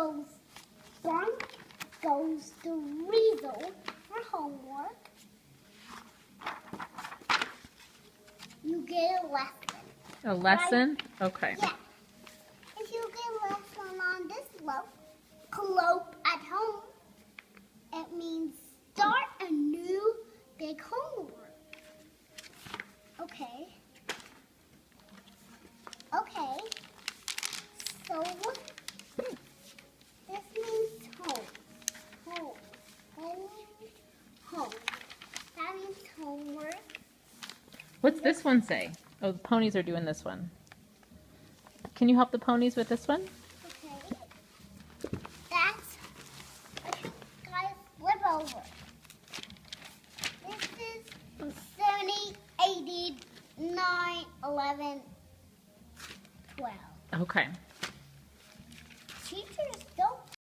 goes Bunk, goes to Weasel for homework. You get a lesson. A lesson? Right? Okay. Yeah. If you get a lesson on this colloque at home, it means start a new big homework. Okay. Okay. So this means home. Home. Home. That means homework. What's this one say? Oh, the ponies are doing this one. Can you help the ponies with this one? Okay. That's, guys, flip over. This is 70, 80, 9, 11, 12. Okay.